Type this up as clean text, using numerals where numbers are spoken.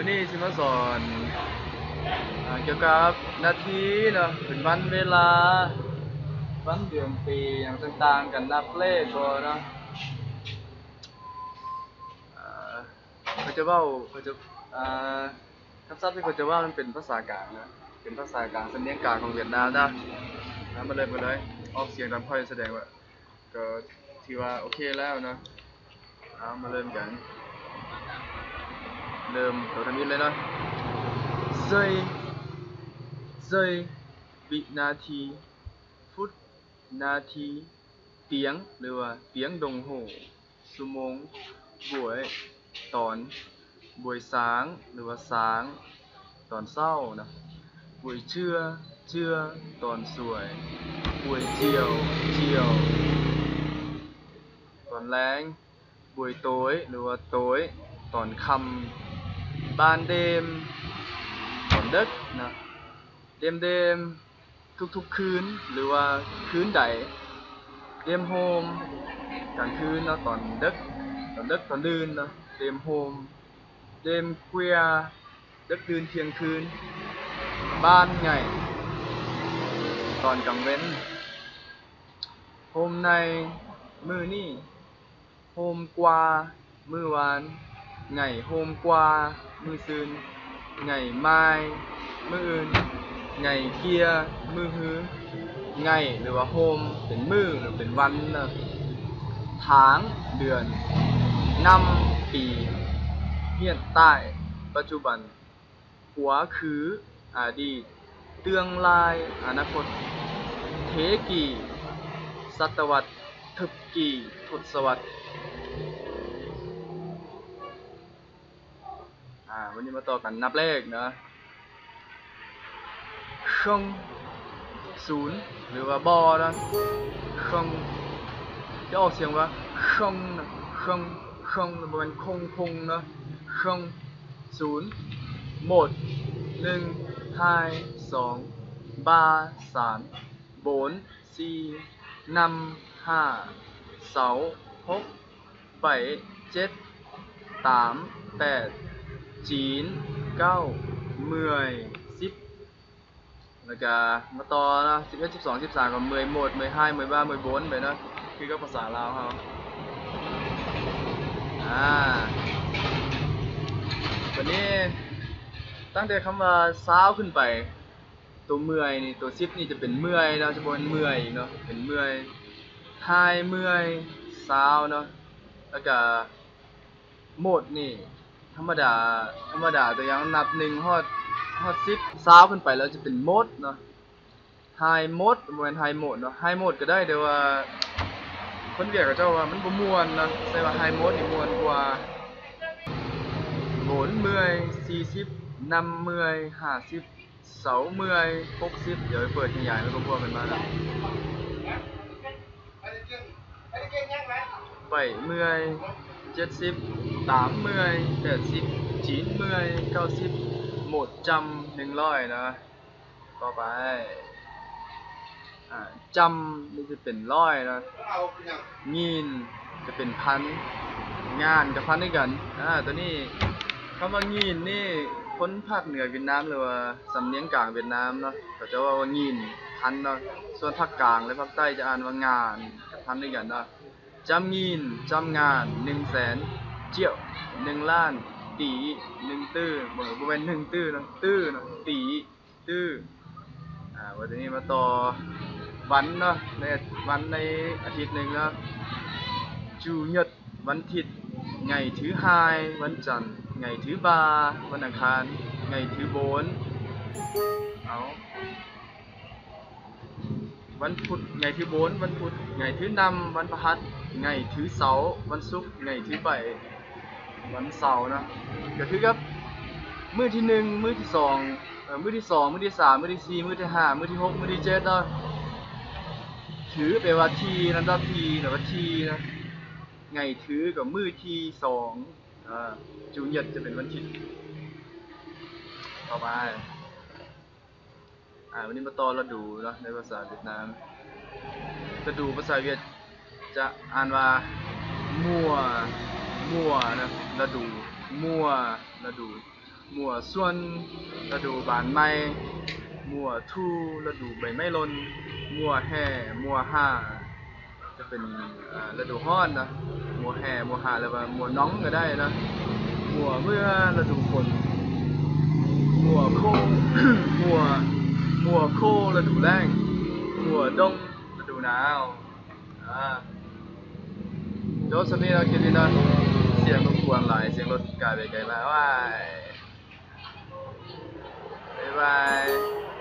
วันนี้สิมาสอนเกี่ยวกับนาทีเนาะเป็นวันเวลาวันเดือนปีอย่างต่างๆกันนับเลขบ่เนาะเขาจะเว้าเขาจะคำศัพท์ที่เขาจะว่ามันเป็นภาษากลางนะเป็นภาษากลางสำเนียงกลางของเวียดนามนะมาเลยออกเสียงตามค่อยแสดงว่าก็ถือว่าโอเคแล้วเนาะมาเริ่มกันเริ่มตัวทำอินเลยเนาะgiây giây วินาทีฟุตนาทีtiếng หรือว่า tiếng đồng hồ ชั่วโมงบ่วยตอนบ่วยสางหรือว่าสางตอนเช้านะบ่วยเชื่อตอนสวยบ่วยเจียวตอนแรงบ่วยโต้ยหรือว่าโต้ยตอนค่ำban đêm ตอนดึกนะเดมทุกคืนหรือว่าคืนใดเดมโฮมกลางคืนเนาะตอนดึกตอนดื่นเนาะเดมโฮมเดมเกวียดึกดื่นเที่ยงคืนบ้านไงตอนกลางเว้นโฮมในมื้อนี้โฮมกว่ามื้อวานไงโฮมกว่ามื้อซืนไงไม้มื้ออื่นไงเกียมื้อฮื้อไงหรือว่าโฮมเป็นมื้อหรือเป็นวันนะถางเดือนนำปีเฮียนใต้ปัจจุบันหัวคืออดีตเตืองลายอนาคตเทกี่ศตวรรษทึบกี่ทศวรรษวันนี้มาต่อกันนับเลขนะkhông ศูนย์หรือว่าบอนะkhôngจะออกเสียงว่าkhôngนะkhông มันเป็นคงนะkhông ศูนย์một หนึ่งhai song ba สามbốnสี่nămห้าsáu hốc bảy chết támแปดchínเก้าmườiสิบแล้วก็มาต่อนะ11 12 13กับ11 12 13 14ไปนะคือก็ภาษาลาวเฮาวันนี้ตั้งแต่คำว่าซาวขึ้นไปตัวเมื่อยนี่ตัว10นี่จะเป็นเมื่อยนะจะบ่เป็นเมื่อยเนาะเป็นเมื่อยไฮเมื่อยซาวเนาะแล้วก็โหมดนี่ธรรมดาตัวอย่างนับ1ฮอด10ซาวขึ้นไปแล้วจะเป็นโหมดเนาะไฮโหมดบ่แม่นไฮโหมดเนาะไฮโหมดก็ได้แต่ว่าคนเวียดเขาเจ้าว่ามันบ่ม่วนนะใช่ว่าไฮโหมดนี่ม่วนกว่า40นำเมื่อย50เสาเมื่อย60เดี๋ยวไปเปิดขยายมันก็พวกมันมาแล้วไปเมื่อย70ตามเมื่อย80จีนเมื่อย90หมดจำ100นะต่อไปจำนี่จะเป็นร้อยนะงินจะเป็นพันงานกับพันด้วยกันตัวนี้คำว่างินนี่คนภาคเหนือเวียดนามหรือว่าสำเนียงกลางเวียดนามเนาะเขาจะว่างินพันเนาะส่วนภาคกลางและภาคใต้จะอ่านว่างานกับพันด้วยกันเนาะจำงินจำงาน100,000เจี่ยว1ล้านตี1ตื้อบ่แม่น1ตื้อนะตื้อนะตีตื้อวันนี้มาต่อวันเนาะในวันในอาทิตย์หนึ่งเนาะchủ nhật วันอาทิตย์ไงถือไฮวันจันทร์ไงถือบาวันอังคารไงถือโบนวันพุธไงถือโบนวันพุธไงถือนำวันพฤหัสไงถือเสาร์วันศุกร์ไงถือไปวันเสาร์นะก็คือกับมื้อที่1มื้อที่2มื้อที่2มื้อที่3มื้อที่4มื้อที่5มื้อที่6มื้อที่7เนาะถือแปลว่าทีลำดับทีหรือว่าทีนะไงถือกับมื้อที่2จูเนียร์จะเป็นวันที่ต่อไปวันนี้มาต่อฤดูเนาะในภาษาเวียดนามฤดูภาษาเวียดจะอ่านว่ามั่วนะฤดูมั่วฤดู มัวส่วนฤดูบานไม้มัวทูฤดูใบไม้หล่นมัวแห่มัวห่าจะเป็นฤดูร้อนนะมัวแห่มัวห่าหรือว่ามัวน้องก็ได้นะมัวเมื่อฤดูฝนมัวโค มัวมัวโคฤดูแล้งมัวดงฤดูหนาวโจสมีเราคิดดีนะเสียงรบกวนหลายเสียงรถไกลไปไกลมาว้ายบ๊ายบาย